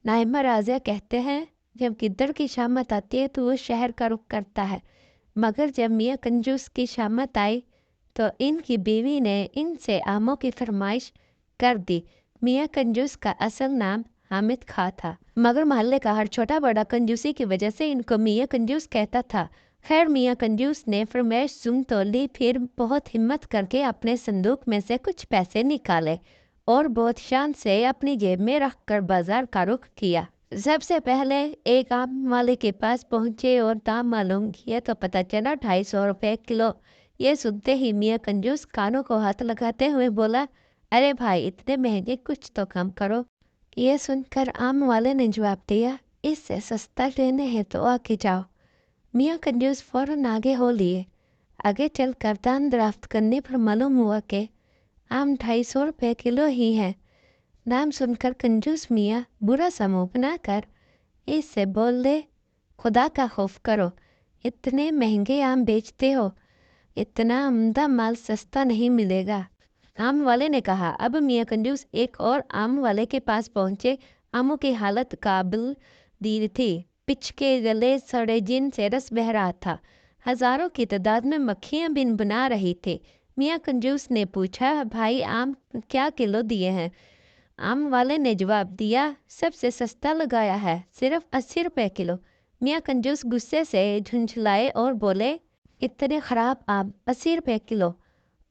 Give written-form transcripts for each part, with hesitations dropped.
नाइमा राजिया कहते हैं, जब गिद्दड़ की शामत आती है तो वो शहर का रुख करता है, मगर जब मियाँ कंजूस की शामत आई तो इनकी बीवी ने इनसे आमों की फरमाइश कर दी। मियाँ कंजूस का असल नाम हामिद खां था, मगर मोहल्ले का हर छोटा बड़ा कंजूसी की वजह से इनको मियाँ कंजूस कहता था। खैर मियाँ कंजूस ने फरमाइश सुन तो ली, फिर बहुत हिम्मत करके अपने संदूक में से कुछ पैसे निकाले और बहुत शान से अपनी जेब में रखकर बाजार का रुख किया। सबसे पहले एक आम वाले के पास पहुंचे और दाम मालूम किया तो पता चला 250 रुपये किलो। ये सुनते ही मियाँ कंजूस कानों को हाथ लगाते हुए बोला, अरे भाई इतने महंगे, कुछ तो कम करो। ये सुनकर आम वाले ने जवाब दिया, इससे सस्ता लेने हैं तो आगे जाओ। मियाँ कंजूस फौरन आगे हो लिए। आगे चलकर दाम दराफ्त करने पर मालूम हुआ कि आम 250 रुपये किलो ही है। नाम सुनकर कंजूस मियाँ बुरा सा मुँह बनाकर इससे बोले, खुदा का खौफ करो, इतने महंगे आम बेचते हो, इतना उम्दा माल सस्ता नहीं मिलेगा। आम वाले ने कहा। अब मियाँ कंजूस एक और आम वाले के पास पहुंचे। आमों की हालत काबिल दी थी, पिच के गले सड़े जिन से रस बह रहा था, हजारों की तादाद में मक्खियां बिन बना रही थी। मियाँ कंजूस ने पूछा, भाई आम क्या किलो दिए हैं? आम वाले ने जवाब दिया, सबसे सस्ता लगाया है, सिर्फ 80 रुपये किलो। मियाँ कंजूस गुस्से से झुंझलाए और बोले, इतने खराब आम 80 रुपये किलो?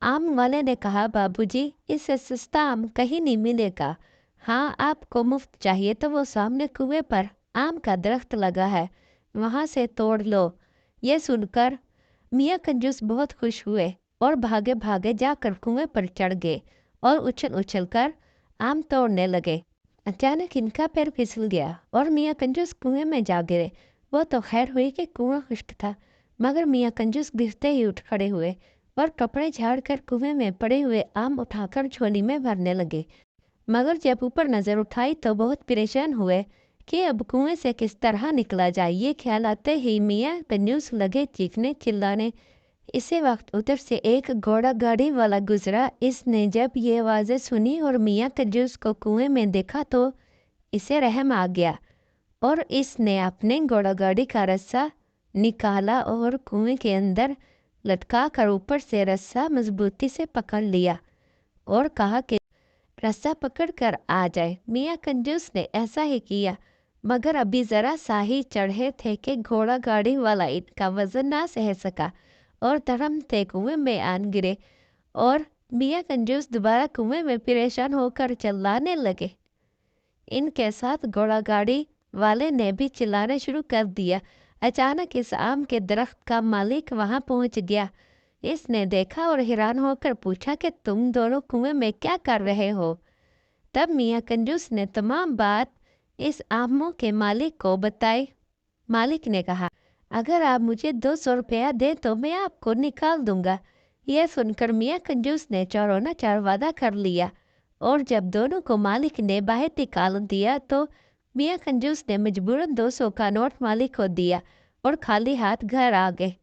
आम वाले ने कहा, बाबूजी इससे सस्ता आम कहीं नहीं मिलेगा। हाँ, आपको मुफ्त चाहिए तो वो सामने कुएं पर आम का दरख्त लगा है, वहाँ से तोड़ लो। ये सुनकर मियाँ कंजूस बहुत खुश हुए और भागे भागे जाकर कुएं पर चढ़ गए और उछल उछल कर आम तोड़ने लगे। अचानक इनका पैर फिसल गया और मियाँ कंजूस कुएं में जा गिरे। वो तो खैर हुई कि कुआं खुश्क था, मगर मियाँ कंजूस गिरते ही उठ खड़े हुए और कपड़े झाड़कर कुएं में पड़े हुए आम उठाकर झोली में भरने लगे। मगर जब ऊपर नज़र उठाई तो बहुत परेशान हुए कि अब कुएं से किस तरह निकला जाए। ये ख्याल आते ही मियाँ कंजूस लगे चीखने चिल्लाने। इसी वक्त उधर से एक घोड़ा गाड़ी वाला गुजरा। इसने जब ये आवाज़ें सुनी और मियाँ कंजूस को कुएं में देखा तो इसे रहम आ गया और इसने अपने घोड़ा गाड़ी का रस्सा निकाला और कुएं के अंदर लटका कर ऊपर से रस्सा मजबूती से पकड़ लिया और कहा कि रस्सा पकड़ कर आ जाए। मियाँ कंजूस ने ऐसा ही किया, मगर अभी ज़रा सा ही चढ़े थे कि घोड़ा गाड़ी वाला इनका वजन ना सह सका और धड़मते कुएं में आन गिरे और मियाँ कंजूस दोबारा कुएं में परेशान होकर चिल्लाने लगे। इनके साथ घोड़ा गाड़ी वाले ने भी चिल्लाना शुरू कर दिया। अचानक इस आम के दरख्त का मालिक वहां पहुंच गया। इसने देखा और हैरान होकर पूछा कि तुम दोनों कुएं में क्या कर रहे हो? तब मियाँ कंजूस ने तमाम बात इस आमों के मालिक को बताई। मालिक ने कहा, अगर आप मुझे 200 रुपया दें तो मैं आपको निकाल दूंगा। यह सुनकर मियाँ कंजूस ने चारों चार वादा कर लिया और जब दोनों को मालिक ने बाहर निकाल दिया तो मियाँ कंजूस ने मजबूरन 200 का नोट मालिक को दिया और खाली हाथ घर आ गए।